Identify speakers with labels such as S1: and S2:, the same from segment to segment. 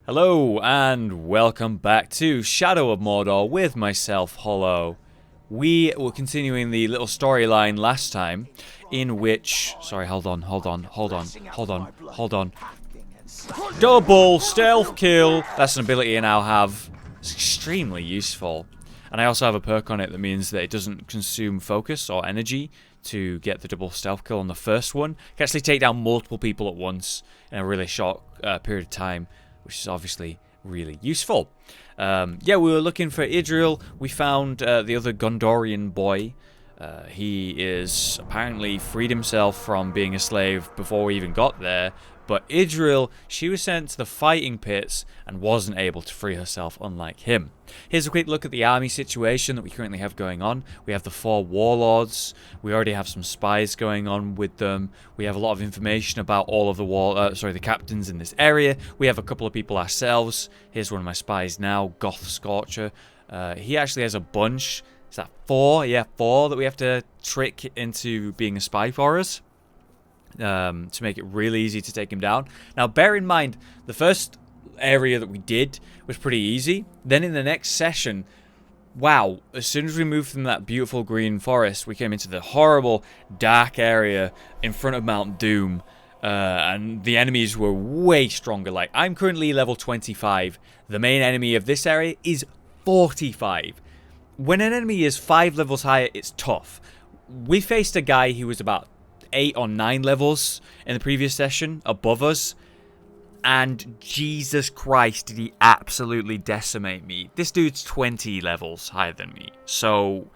S1: Hello and welcome back to Shadow of Mordor with myself, Hollow. We were continuing the little storyline last time in which... Sorry, hold on. Double stealth kill! That's an ability I now have. It's extremely useful. And I also have a perk on it that means that it doesn't consume focus or energy to get the double stealth kill on the first one. You can actually take down multiple people at once in a really short period of time, which is obviously really useful. Yeah, we were looking for Idril. We found the other Gondorian boy. He is apparently freed himself from being a slave before we even got there. But Idril, she was sent to the fighting pits and wasn't able to free herself, unlike him. Here's a quick look at the army situation that we currently have going on. We have the 4 warlords. We already have some spies going on with them. We have a lot of information about all of the the captains in this area. We have a couple of people ourselves. Here's one of my spies now, Goth Scorcher. He actually has a bunch. Is that 4? Yeah, 4 that we have to trick into being a spy for us. To make it really easy to take him down. Now, bear in mind, the first area that we did was pretty easy. Then in the next session, wow, as soon as we moved from that beautiful green forest, we came into the horrible dark area in front of Mount Doom. And the enemies were way stronger. Like, I'm currently level 25. The main enemy of this area is 45. When an enemy is 5 levels higher, it's tough. We faced a guy who was about 8 or 9 levels in the previous session above us, and Jesus Christ, did he absolutely decimate me. This dude's 20 levels higher than me, so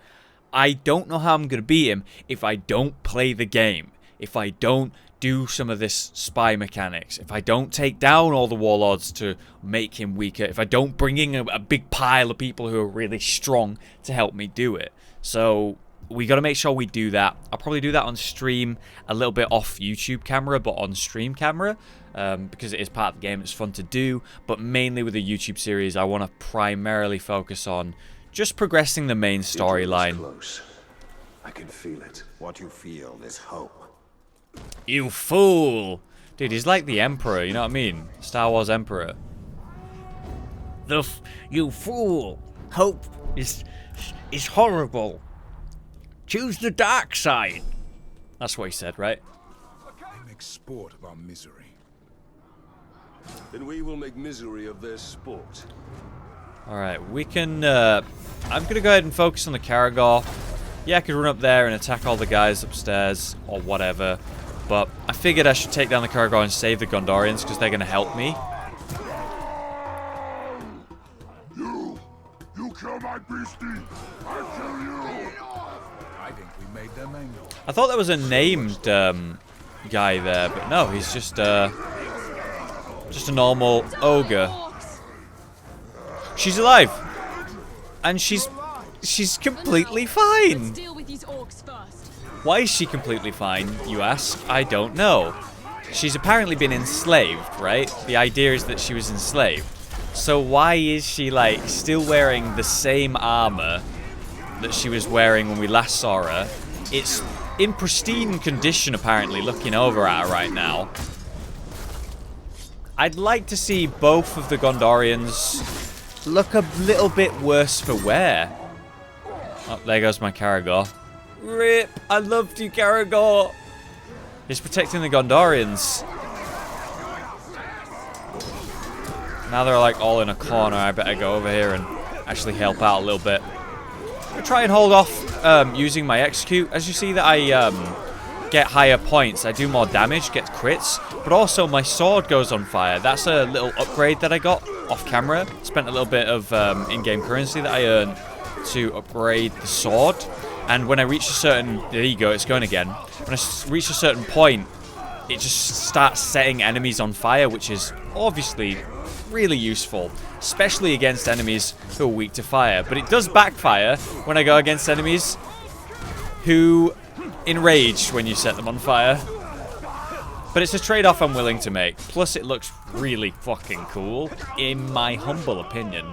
S1: I don't know how I'm gonna beat him if I don't play the game, if I don't do some of this spy mechanics, if I don't take down all the warlords to make him weaker, if I don't bring in a big pile of people who are really strong to help me do it. So we got to make sure we do that. I'll probably do that on stream, a little bit off YouTube camera, but on stream camera, because it is part of the game. It's fun to do, but mainly with the YouTube series, I want to primarily focus on just progressing the main storyline.
S2: I can feel it. What you feel is hope.
S1: You fool! Dude, he's like the Emperor, you know what I mean? Star Wars Emperor.
S3: You fool! Hope is horrible. Choose the dark side.
S1: That's what he said, right?
S2: They make sport of our misery. Then we will make misery of their sport.
S1: Alright, we can... I'm going to go ahead and focus on the Caragor. Yeah, I could run up there and attack all the guys upstairs, or whatever. But I figured I should take down the Caragor and save the Gondorians, because they're going to help me.
S2: You kill my beastie! I kill you! I think we made them angry.
S1: I thought there was a named guy there, but no, he's just a normal ogre. She's alive, and she's completely fine. Why is she completely fine, you ask? I don't know. She's apparently been enslaved, right? The idea is that she was enslaved. So why is she, like, still wearing the same armor that she was wearing when we last saw her? It's in pristine condition, apparently, looking over at her right now. I'd like to see both of the Gondorians look a little bit worse for wear. Oh, there goes my Caragor. RIP! I loved you, Caragor! He's protecting the Gondorians. Now they're like all in a corner. I better go over here and actually help out a little bit. I try and hold off using my execute. As you see that I get higher points, I do more damage, get crits, but also my sword goes on fire. That's a little upgrade that I got off camera. Spent a little bit of in-game currency that I earned to upgrade the sword. And when I reach a certain... There you go, it's going again. When I reach a certain point, it just starts setting enemies on fire, which is obviously really useful, especially against enemies who are weak to fire. But it does backfire when I go against enemies who enrage when you set them on fire. But it's a trade-off I'm willing to make. Plus, it looks really fucking cool, in my humble opinion.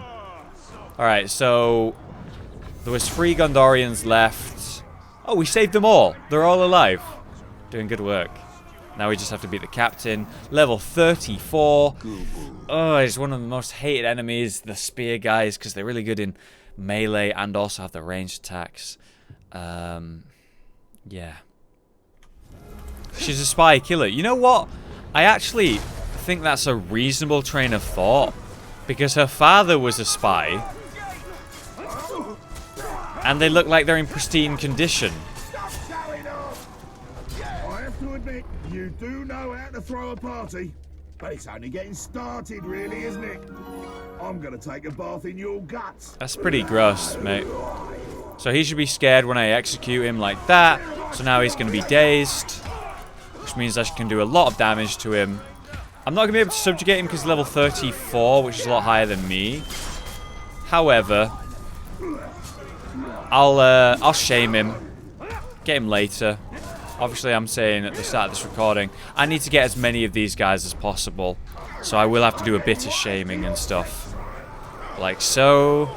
S1: Alright, so there was 3 Gondorians left. Oh, we saved them all. They're all alive. Doing good work. Now we just have to beat the captain. Level 34. Oh, it's one of the most hated enemies, the spear guys, because they're really good in melee and also have the ranged attacks. Yeah. She's a spy killer. You know what? I actually think that's a reasonable train of thought. Because her father was a spy. And they look like they're in pristine condition.
S4: I have to admit, you do know how to throw a party. But it's only getting started, really, isn't it? I'm gonna take a bath in your guts.
S1: That's pretty gross, mate. So he should be scared when I execute him like that. So now he's going to be dazed. Which means I can do a lot of damage to him. I'm not going to be able to subjugate him because he's level 34, which is a lot higher than me. However, I'll shame him. Get him later. Obviously, I'm saying at the start of this recording, I need to get as many of these guys as possible. So I will have to do a bit of shaming and stuff. Like so.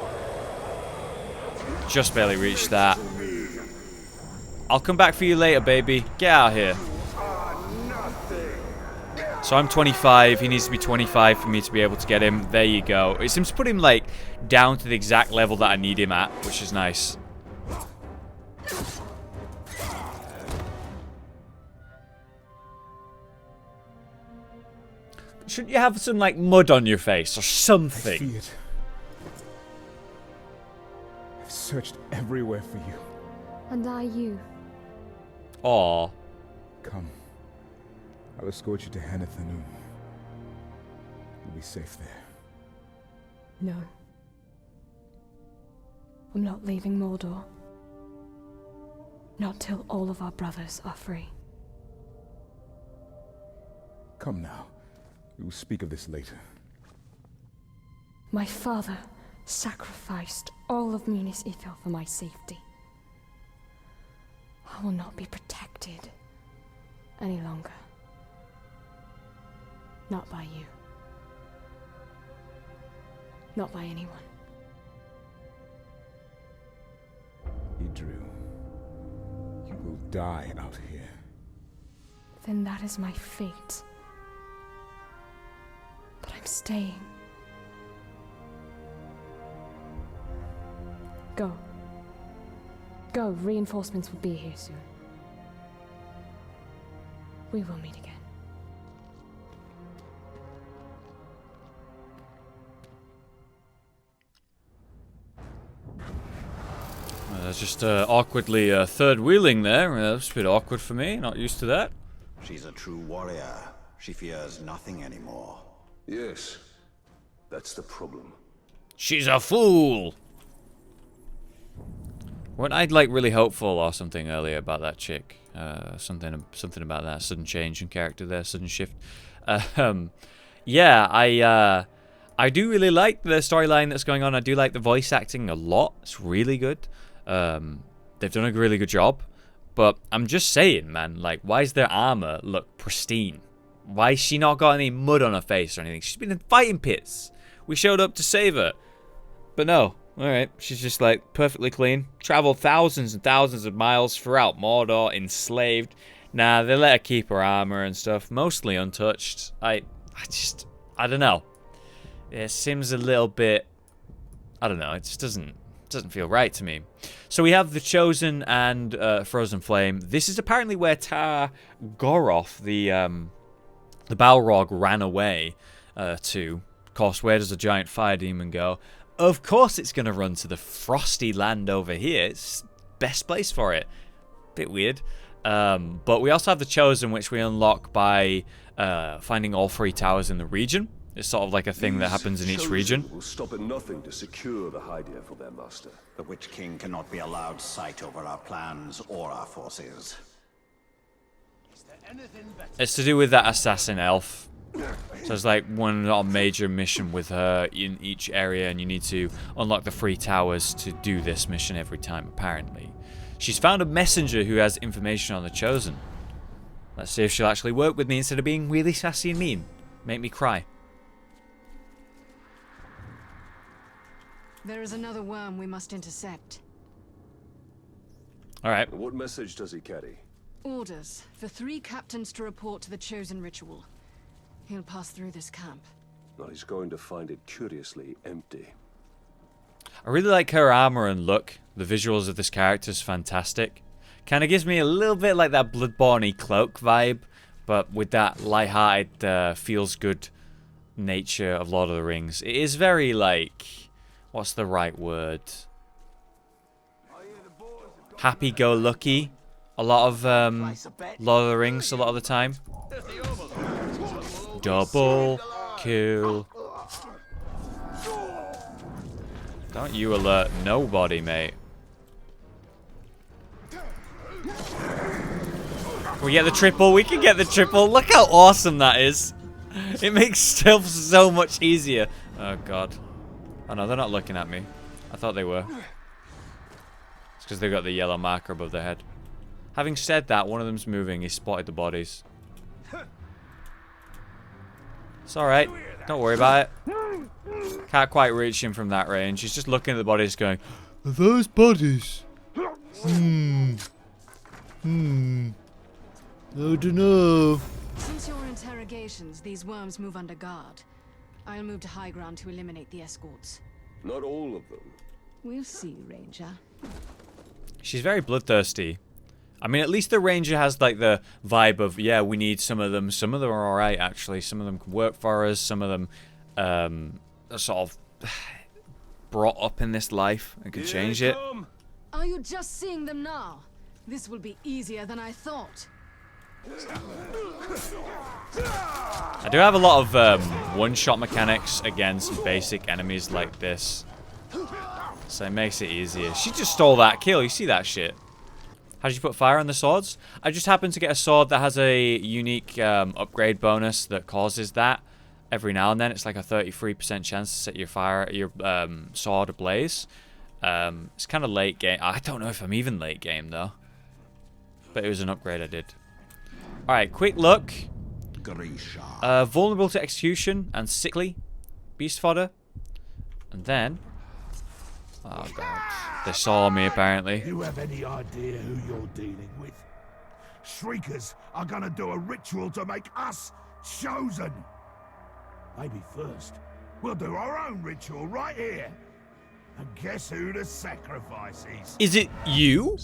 S1: Just barely reached that. I'll come back for you later, baby. Get out of here. So I'm 25. He needs to be 25 for me to be able to get him. There you go. It seems to put him, like, down to the exact level that I need him at, which is nice. Shouldn't you have some, like, mud on your face or something?
S4: I see it. I've searched everywhere for you.
S5: And I you.
S1: Aw.
S4: Come. I'll escort you to Hanathanum. You'll be safe there.
S5: No. I'm not leaving Mordor. Not till all of our brothers are free.
S4: Come now. We will speak of this later.
S5: My father sacrificed all of Minas Ithil for my safety. I will not be protected any longer. Not by you. Not by anyone.
S4: Idru, you will die out here.
S5: Then that is my fate. But I'm staying. Go. Go, reinforcements will be here soon. We will meet again.
S1: Just awkwardly third wheeling there. That's a bit awkward for me. Not used to that.
S6: She's a true warrior. She fears nothing anymore.
S2: Yes, that's the problem.
S1: She's a fool. Weren't I like really hopeful or something earlier about that chick? Something about that sudden change in character there, sudden shift. Yeah, I do really like the storyline that's going on. I do like the voice acting a lot. It's really good. They've done a really good job. But I'm just saying, man, like, why does their armor look pristine? Why has she not got any mud on her face or anything? She's been in fighting pits. We showed up to save her. But no. Alright, she's just, like, perfectly clean. Traveled thousands and thousands of miles throughout Mordor, enslaved. Nah, they let her keep her armor and stuff. Mostly untouched. I don't know. It seems a little bit... I don't know, it just doesn't feel right to me. So we have the Chosen and Frozen Flame. This is apparently where Tar Goroth, the Balrog, ran away to. Of course, where does a giant fire demon go? Of course it's going to run to the frosty land over here. It's best place for it. Bit weird. But we also have the Chosen, which we unlock by finding all 3 towers in the region. It's sort of like a thing that happens in each region.
S2: Will stop at nothing to secure the Hydia for their master.
S6: The Witch King cannot be allowed sight over our plans or our forces.
S1: It's to do with that assassin elf. So it's like one major mission with her in each area, and you need to unlock the 3 towers to do this mission every time, apparently. She's found a messenger who has information on the Chosen. Let's see if she'll actually work with me instead of being really sassy and mean. Make me cry.
S7: There is another worm we must intercept.
S1: Alright.
S2: And what message does he carry?
S7: Orders for 3 captains to report to the chosen ritual. He'll pass through this camp.
S2: Well, he's going to find it curiously empty.
S1: I really like her armor and look. The visuals of this character is fantastic. Kind of gives me a little bit like that Bloodborne-y cloak vibe, but with that light-hearted, feels-good nature of Lord of the Rings. It is very, like... What's the right word? Happy-go-lucky. A lot of Lord of the Rings, a lot of the time. Double kill. Don't you alert nobody, mate. Can we get the triple? We can get the triple. Look how awesome that is. It makes stealth so much easier. Oh, God. Oh, no, they're not looking at me. I thought they were. It's because they've got the yellow marker above their head. Having said that, one of them's moving. He spotted the bodies. It's alright. Don't worry about it. Can't quite reach him from that range. He's just looking at the bodies going, are those bodies? I don't know.
S7: Since your interrogations, these worms move under guard. I'll move to high ground to eliminate the escorts.
S2: Not all of them.
S7: We'll see, Ranger.
S1: She's very bloodthirsty. I mean, at least the Ranger has, like, the vibe of, yeah, we need some of them. Some of them are alright, actually. Some of them can work for us. Some of them are sort of brought up in this life and can change it.
S7: Are you just seeing them now? This will be easier than I thought.
S1: I do have a lot of one-shot mechanics against basic enemies like this. So it makes it easier. She just stole that kill. You see that shit? How did you put fire on the swords? I just happened to get a sword that has a unique upgrade bonus that causes that. Every now and then, it's like a 33% chance to set your sword ablaze. It's kind of late game. I don't know if I'm even late game though. But it was an upgrade I did. Alright, quick look. Vulnerable to execution and sickly. Beast fodder. And then... Oh god. They saw me apparently.
S4: You have any idea who you're dealing with? Shriekers are gonna do a ritual to make us chosen. Maybe first, we'll do our own ritual right here. And guess who the sacrifice is?
S1: Is it you?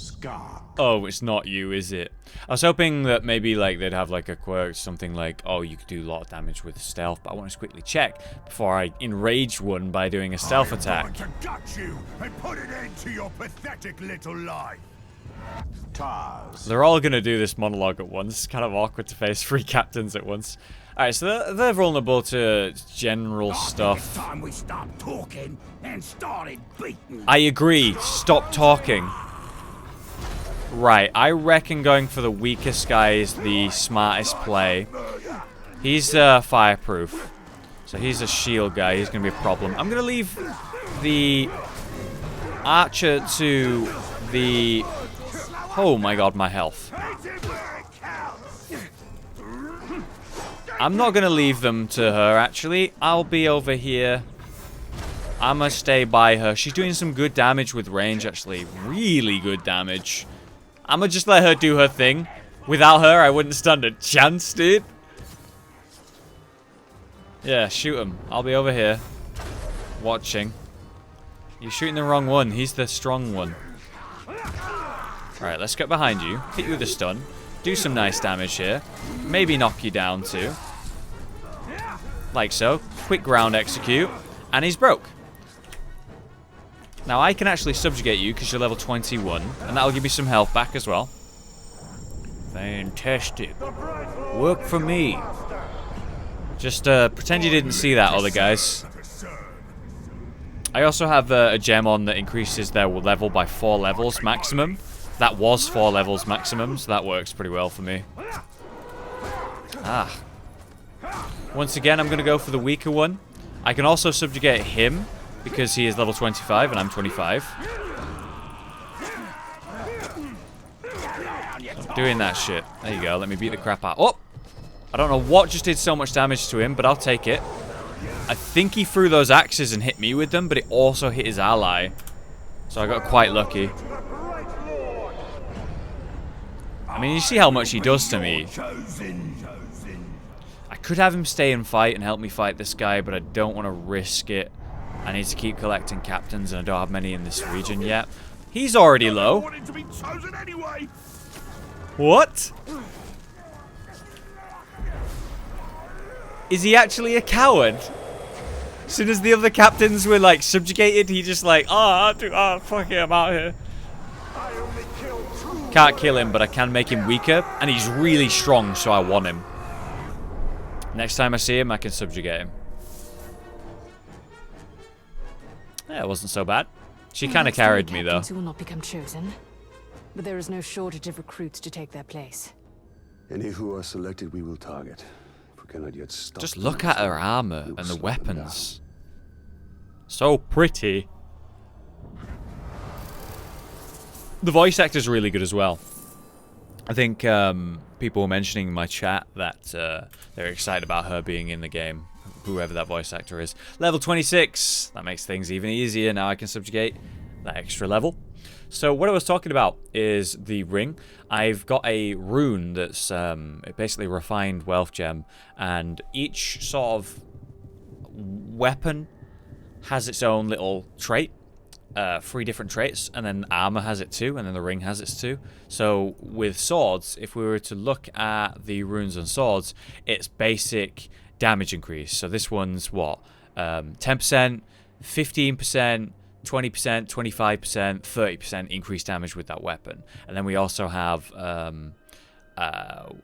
S1: Oh, it's not you, is it? I was hoping that maybe like they'd have like a quirk, something like, oh, you could do a lot of damage with stealth, but I want to quickly check before I enrage one by doing a stealth attack.
S4: I'm going to gut you and put an end to your pathetic little life.
S1: They're all going to do this monologue at once. It's kind of awkward to face 3 captains at once. Alright, so they're vulnerable to general stuff.
S4: It's time we stopped talking and started beating.
S1: I agree. Stop talking. Right, I reckon going for the weakest guy is the smartest play. He's fireproof. So he's a shield guy. He's going to be a problem. I'm going to leave the archer to the... Oh my god, my health. I'm not going to leave them to her, actually. I'll be over here. I'm going to stay by her. She's doing some good damage with range, actually. Really good damage. I'm going to just let her do her thing. Without her, I wouldn't stand a chance, dude. Yeah, shoot him. I'll be over here. Watching. You're shooting the wrong one. He's the strong one. Alright, let's get behind you. Hit you with a stun. Do some nice damage here. Maybe knock you down, too. Like so. Quick ground execute. And he's broke. Now, I can actually subjugate you because you're level 21. And that'll give you some health back as well. Fantastic. Work for me. Just pretend you didn't see that, other guys. I also have a gem on that increases their level by 4 levels maximum. That was 4 levels maximum, so that works pretty well for me. Ah. Once again, I'm going to go for the weaker one. I can also subjugate him, because he is level 25 and I'm 25. I'm doing that shit. There you go, let me beat the crap out. Oh! I don't know what just did so much damage to him, but I'll take it. I think he threw those axes and hit me with them, but it also hit his ally. So I got quite lucky. I mean, you see how much he does to me. I could have him stay and fight and help me fight this guy, but I don't want to risk it. I need to keep collecting captains, and I don't have many in this region yet. He's already low. What? Is he actually a coward? As soon as the other captains were like subjugated, he just like, oh fuck it, I'm out here. Can't kill him, but I can make him weaker, and he's really strong, so I want him. Next time I see him, I can subjugate him. Yeah, it wasn't so bad. She kind of carried me, though.
S7: Who will not become chosen, but there is no shortage of recruits to take their place.
S2: Any who are selected, we will target. If we cannot yet stop.
S1: Just look at her armor and the weapons. So pretty. The voice actor's really good as well. I think people were mentioning in my chat that they're excited about her being in the game, whoever that voice actor is. Level 26. That makes things even easier. Now I can subjugate that extra level. So what I was talking about is the ring. I've got a rune that's basically refined wealth gem, and each sort of weapon has its own little trait. 3 different traits, and then armor has it too, and then the ring has its too. So with swords, if we were to look at the runes on swords, it's basic damage increase. So this one's what? 10%, 15%, 20%, 25%, 30% increased damage with that weapon. And then we also have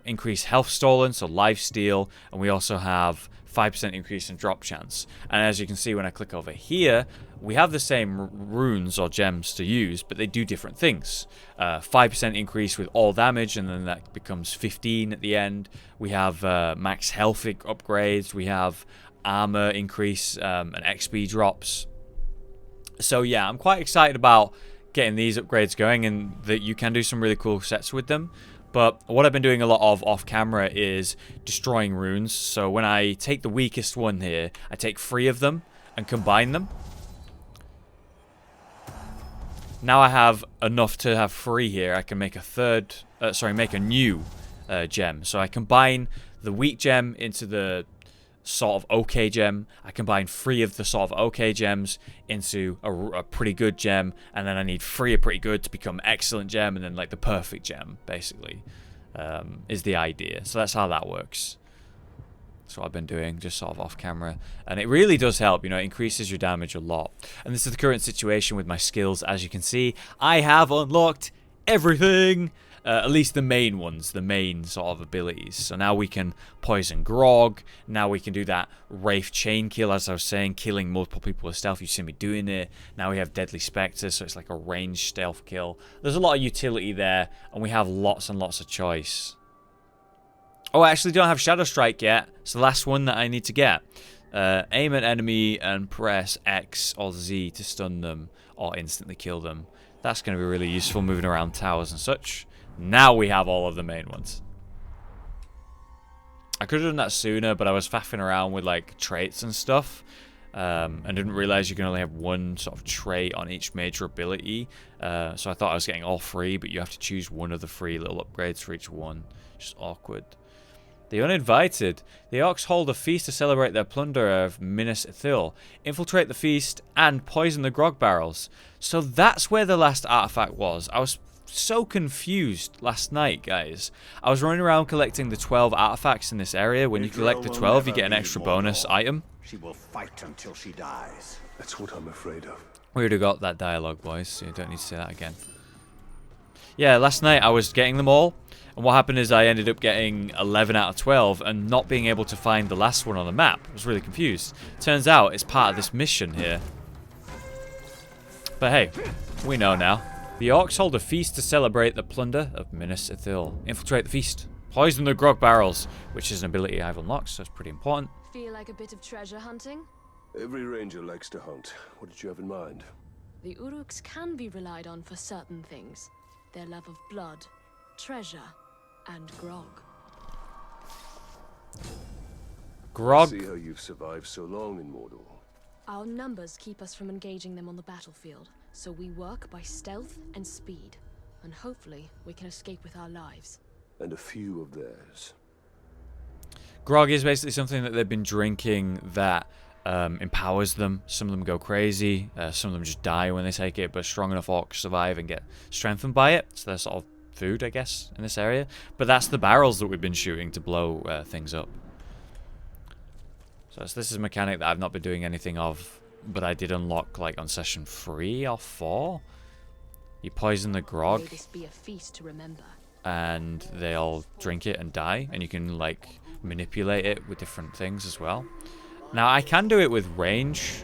S1: increased health stolen, so life steal, and we also have 5% increase in drop chance. And as you can see when I click over here, we have the same runes or gems to use, but they do different things. 5% increase with all damage, and then that becomes 15 at the end. We have max health upgrades, we have armor increase and XP drops. So yeah, I'm quite excited about getting these upgrades going, and that you can do some really cool sets with them. But what I've been doing a lot of off camera is destroying runes. So when I take the weakest one here, I take 3 of them and combine them. Now I have enough to have 3 here. I can make make a new gem. So I combine the weak gem into the sort of okay gem. I combine 3 of the sort of okay gems into a pretty good gem, and then I need 3 of pretty good to become excellent gem, and then like the perfect gem basically is the idea. So that's how that works. That's what I've been doing, just sort of off camera, and it really does help. You know, it increases your damage a lot. And this is the current situation with my skills. As you can see, I have unlocked everything. At least the main ones, the main sort of abilities. So now we can poison Grog. Now we can do that Wraith chain kill, as I was saying, killing multiple people with stealth. You see me doing it. Now we have Deadly Spectre, so it's like a ranged stealth kill. There's a lot of utility there, and we have lots and lots of choice. Oh, I actually don't have Shadow Strike yet. It's the last one that I need to get. Aim at enemy and press X or Z to stun them or instantly kill them. That's going to be really useful moving around towers and such. Now we have all of the main ones. I could have done that sooner, but I was faffing around with like traits and stuff, and didn't realize you can only have 1 sort of trait on each major ability. So I thought I was getting all 3, but you have to choose 1 of the 3 little upgrades for each one. Just awkward. The Uninvited. The Orcs hold a feast to celebrate their plunder of Minas Ithil. Infiltrate the feast and poison the grog barrels. So that's where the last artifact was. I was so confused last night, guys. I was running around collecting the 12 artifacts in this area. When you collect the 12, you get an extra bonus item.
S6: She will fight until she dies.
S2: That's what I'm afraid of.
S1: We already got that dialogue, boys, so you don't need to say that again. Yeah, last night I was getting them all, and what happened is I ended up getting 11 out of 12 and not being able to find the last one on the map. I was really confused. Turns out it's part of this mission here. But hey, we know now. The Orcs hold a feast to celebrate the plunder of Minas Ithil. Infiltrate the feast. Poison the grog barrels, which is an ability I've unlocked, so it's pretty important.
S7: Feel like a bit of treasure hunting?
S2: Every ranger likes to hunt. What did you have in mind?
S7: The Uruks can be relied on for certain things. Their love of blood, treasure, and grog.
S1: Grog?
S2: I see how you've survived so long in Mordor.
S7: Our numbers keep us from engaging them on the battlefield, so we work by stealth and speed. And hopefully, we can escape with our lives.
S2: and a few of theirs.
S1: Grog is basically something that they've been drinking that empowers them. Some of them go crazy, some of them just die when they take it, but strong enough orcs survive and get strengthened by it. So they're sort of food, I guess, in this area. But that's the barrels that we've been shooting to blow things up. So this is a mechanic that I've not been doing anything of, but I did unlock like on session 3 or 4. You poison the grog,
S7: May this be a feast to remember.
S1: and they all drink it and die, and you can like manipulate it with different things as well. Now I can do it with range,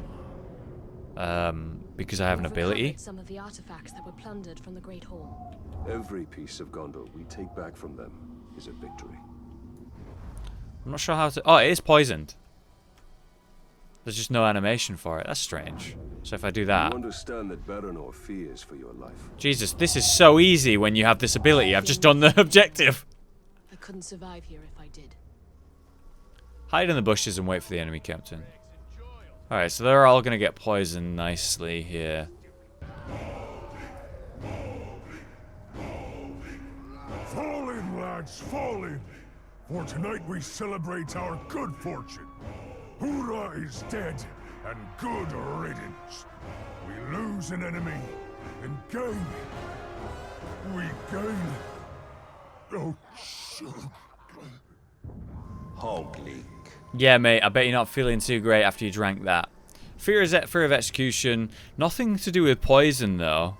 S1: because I have an ability.
S7: Some of the artifacts that were plundered from the Great Hall.
S2: Every piece of Gondor we take back from them is a victory.
S1: I'm not sure how to... Oh, it is poisoned. There's just no animation for it. That's strange. So if I do that...
S2: You understand that Baranor fears for your life.
S1: Jesus, this is so easy when you have this ability. I've just done the objective.
S7: I couldn't survive here if I did.
S1: Hide in the bushes and wait for the enemy captain. Alright, so they're all going to get poisoned nicely here.
S4: Fall in, lads, fall in. For tonight we celebrate our good fortune. Hoorah is dead, and good riddance. We lose an enemy, and gain. We gain. Oh, shit.
S6: Hogleek.
S1: Yeah, mate, I bet you're not feeling too great after you drank that. Fear of execution. Nothing to do with poison, though.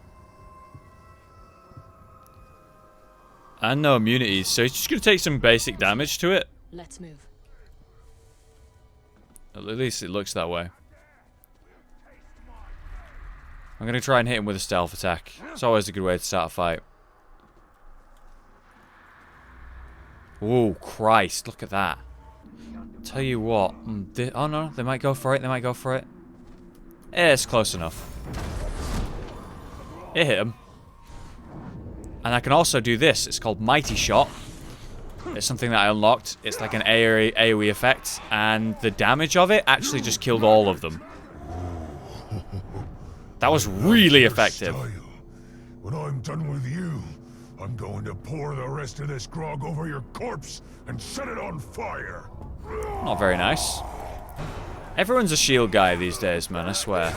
S1: And no immunities, so it's just going to take some basic damage to it.
S7: Let's move.
S1: At least it looks that way. I'm going to try and hit him with a stealth attack. It's always a good way to start a fight. Oh, Christ, look at that. Tell you what. Oh, no, they might go for it. They might go for it. It's close enough. It hit him. And I can also do this. It's called Mighty Shot. It's something that I unlocked. It's like an AoE effect. And the damage of it actually just killed all of them. That was really effective.
S4: When I'm done with you, I'm going to pour the rest of this grog over your corpse and set it on fire.
S1: Not very nice. Everyone's a shield guy these days, man, I swear.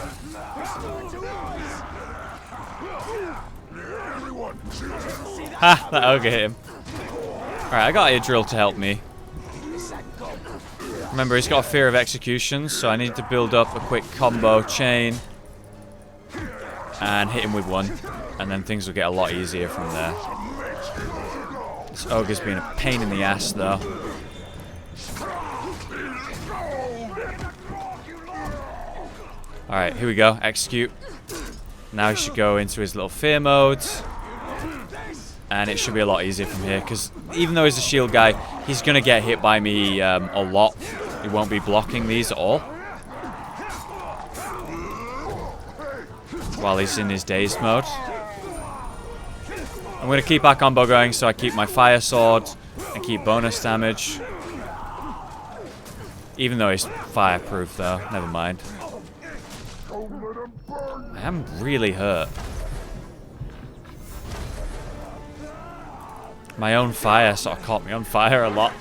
S1: Ha! That ogre hit him. Alright, I got a drill to help me. Remember, he's got a fear of execution, so I need to build up a quick combo chain. And hit him with one. And then things will get a lot easier from there. This ogre's been a pain in the ass, though. Alright, here we go. Execute. Now he should go into his little fear mode. And it should be a lot easier from here, because even though he's a shield guy, he's going to get hit by me a lot. He won't be blocking these at all. While he's in his dazed mode. I'm going to keep our combo going, so I keep my fire sword and keep bonus damage. Even though he's fireproof, though. Never mind. I am really hurt. My own fire sort of caught me on fire a lot.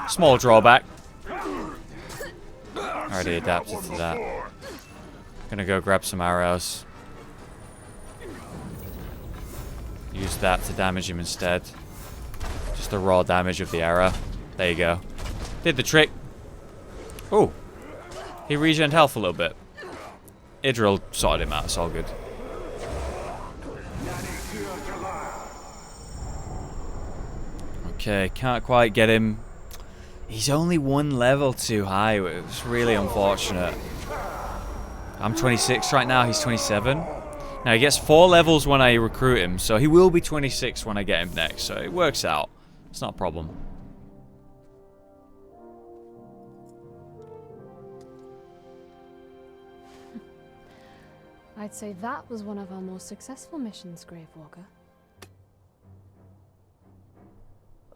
S1: Small drawback. Already adapted to that. Gonna go grab some arrows. Use that to damage him instead. Just the raw damage of the arrow. There you go. Did the trick. Oh. He regened health a little bit. Idril sorted him out, it's all good. Okay, can't quite get him. He's only one level too high. It's really unfortunate. I'm 26 right now, he's 27. Now he gets 4 levels when I recruit him, so he will be 26 when I get him next, so it works out. It's not a problem.
S5: I'd say that was one of our more successful missions, Gravewalker.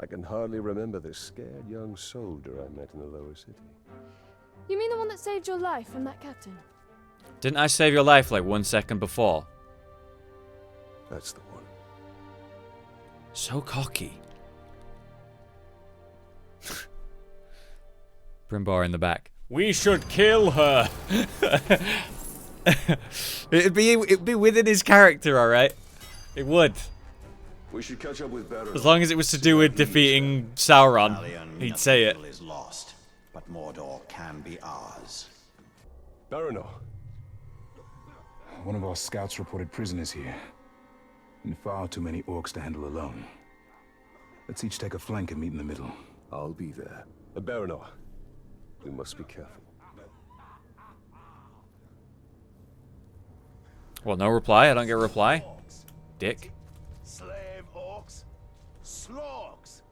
S2: I can hardly remember the scared young soldier I met in the lower city.
S5: You mean the one that saved your life from that captain?
S1: Didn't I save your life like 1 second before?
S2: That's the one.
S1: So cocky. Brimbar in the back. We should kill her. it'd be within his character, all right. It would.
S2: We should catch up with better.
S1: As long as it was to do with defeating Sauron,
S6: Rebellion
S1: he'd say it.
S6: is lost, but Mordor can be ours.
S2: Baranor.
S8: One of our scouts reported prisoners here. And far too many orcs to handle alone. Let's each take a flank and meet in the middle.
S2: I'll be there. Baranor, we must be careful.
S1: Well, no reply. I don't get a reply. Dick.
S4: Slave orcs. Slogs.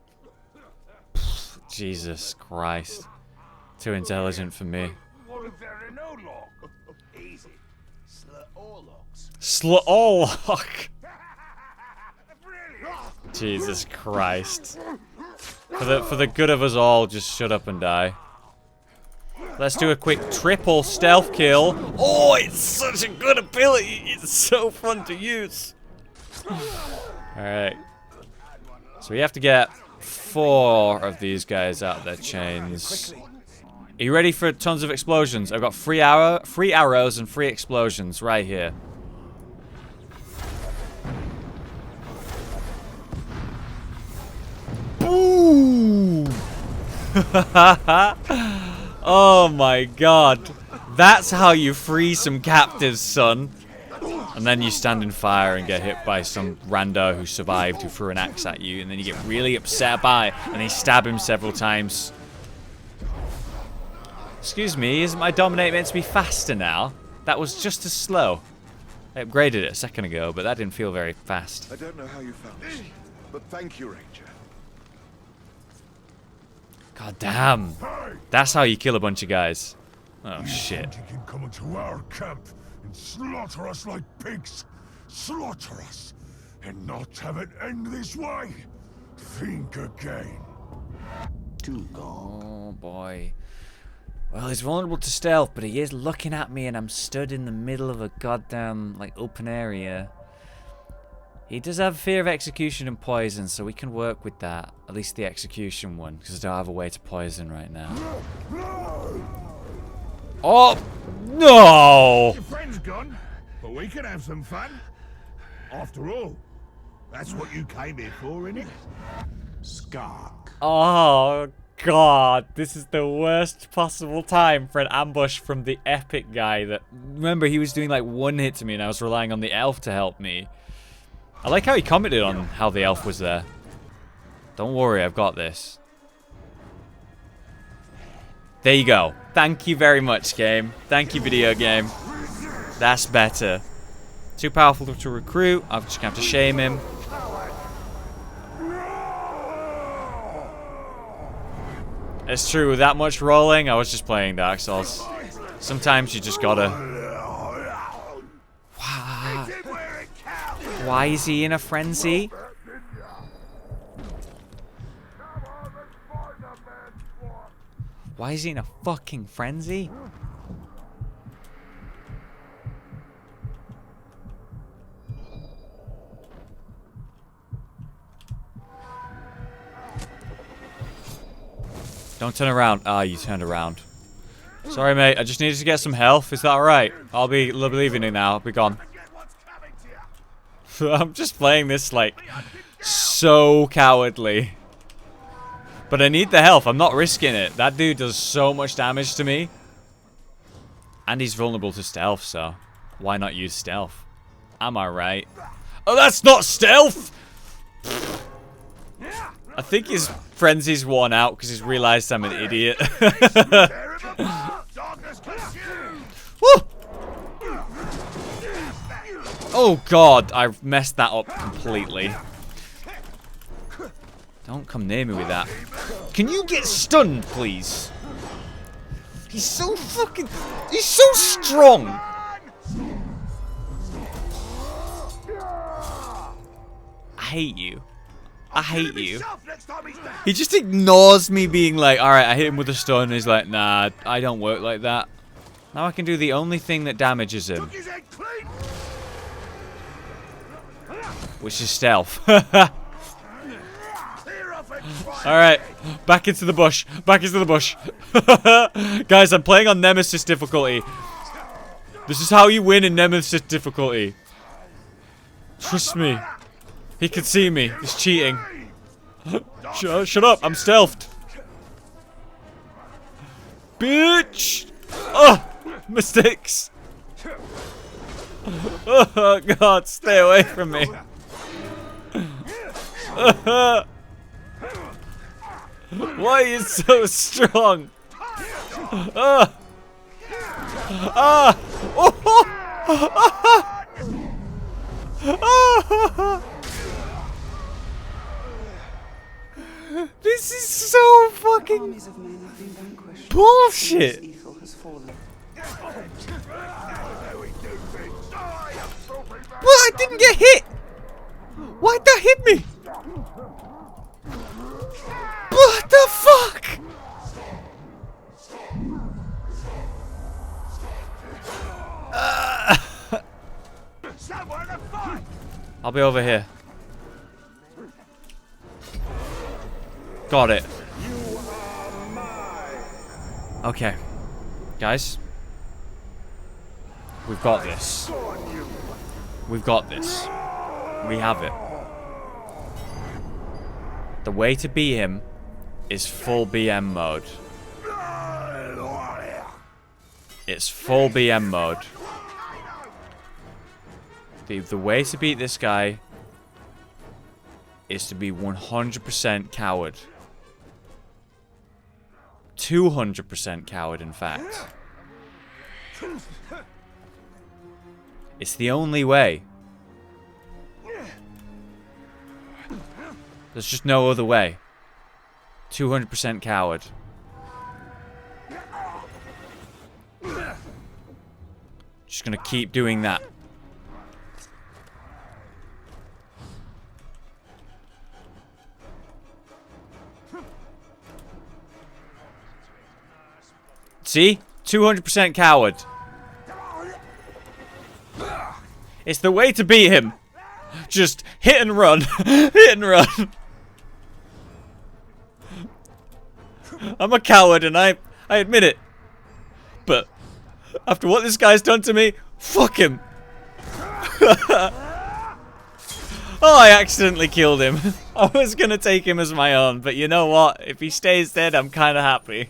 S1: Jesus Christ. Too intelligent for me.
S4: Lord-Varian no log. Easy. Slorlogs.
S1: Slorlock. Jesus Christ. For the good of us all, just shut up and die. Let's do a quick triple stealth kill. Oh, it's such a good ability. It's so fun to use. Alright. So we have to get 4 of these guys out of their chains. Are you ready for tons of explosions? I've got 3 arrows and 3 explosions right here. Boom! Oh my god. That's how you free some captives, son. And then you stand in fire and get hit by some rando who survived, who threw an axe at you, and then you get really upset by it, and you stab him several times. Excuse me, isn't my dominate meant to be faster now? That was just as slow. I upgraded it a second ago, but that didn't feel very fast.
S2: I don't know how you found this, but thank you, Ranger.
S1: God damn. That's how you kill a bunch of guys. Oh shit.
S4: You can come into our camp and slaughter us like pigs. Slaughter us and not have it end this way. Think again.
S1: Oh boy. Well, he's vulnerable to stealth, but he is looking at me and I'm stood in the middle of a goddamn, like, open area. He does have fear of execution and poison, so we can work with that. At least the execution one, because I don't have a way to poison right now. Oh! No!
S4: Your friend's gone, but we can have some fun. After all, that's what you came here for, innit?
S6: STALK.
S1: Oh, God. This is the worst possible time for an ambush from the epic guy that... Remember, he was doing, like, 1 hit to me, and I was relying on the elf to help me. I like how he commented on how the elf was there. Don't worry, I've got this. There you go. Thank you very much, game. Thank you, video game. That's better. Too powerful to recruit. I'm just gonna have to shame him. It's true, with that much rolling, I was just playing Dark Souls. Sometimes you just gotta... Why is he in a frenzy? Why is he in a fucking frenzy? Don't turn around. Ah, you turned around. Sorry, mate. I just needed to get some health. Is that alright? I'll be leaving it now. I'll be gone. I'm just playing this, like, so cowardly. But I need the health. I'm not risking it. That dude does so much damage to me. And he's vulnerable to stealth, so why not use stealth? Am I right? Oh, that's not stealth! I think his frenzy's worn out because he's realized I'm an idiot. Woo! Oh god, I've messed that up completely. Don't come near me with that. Can you get stunned, please? He's so fucking... He's so strong! I hate you. I hate you. He just ignores me being like, alright, I hit him with a stun, and he's like, nah, I don't work like that. Now I can do the only thing that damages him. Which is stealth. Alright, back into the bush. Back into the bush. Guys, I'm playing on Nemesis difficulty. This is how you win in Nemesis difficulty. Trust me. He can see me. He's cheating. Shut up, I'm stealthed. Bitch! Oh, mistakes. Oh god, stay away from me. Why are you so strong? Ah! Ah! Oh! This is so fucking bullshit. Well, I didn't get hit. Why'd that hit me? What the fuck? I'll be over here. Got it. Okay. Guys. We've got this. We've got this. We have it. The way to beat him is full BM mode. It's full BM mode. The way to beat this guy is to be 100% coward. 200% coward, in fact. It's the only way. There's just no other way. 200% coward. Just gonna keep doing that. See? 200% coward. It's the way to beat him. Just hit and run. Hit and run. I'm a coward and I admit it. But after what this guy's done to me, fuck him. Oh, I accidentally killed him. I was gonna take him as my own, but you know what? If he stays dead, I'm kinda happy.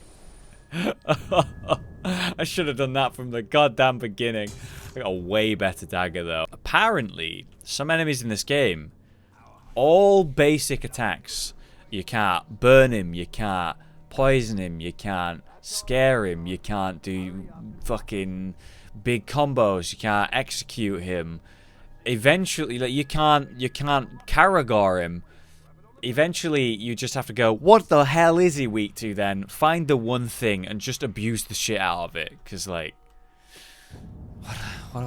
S1: I should have done that from the goddamn beginning. I got a way better dagger though. Apparently, some enemies in this game, all basic attacks. You can't burn him, you can't poison him, you can't scare him, you can't do fucking big combos, you can't execute him. Eventually, like you can't Karagor him. Eventually, you just have to go, what the hell is he weak to then? Find the one thing and just abuse the shit out of it. Because, like, what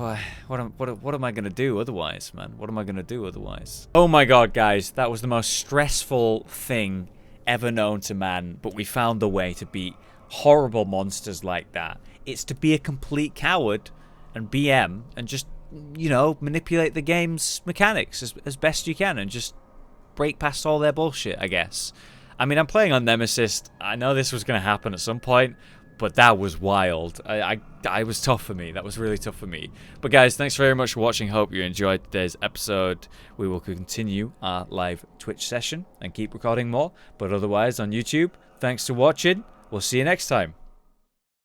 S1: am I going to do otherwise, man? What am I going to do otherwise? Oh my god, guys. That was the most stressful thing ever known to man. But we found the way to beat horrible monsters like that. It's to be a complete coward and BM and just, you know, manipulate the game's mechanics as best you can and just break past all their bullshit, I guess. I mean, I'm playing on Nemesis. I know this was going to happen at some point, but that was wild. I was tough for me. That was really tough for me. But guys, thanks very much for watching. Hope you enjoyed today's episode. We will continue our live Twitch session and keep recording more. But otherwise, on YouTube, thanks for watching. We'll see you next time.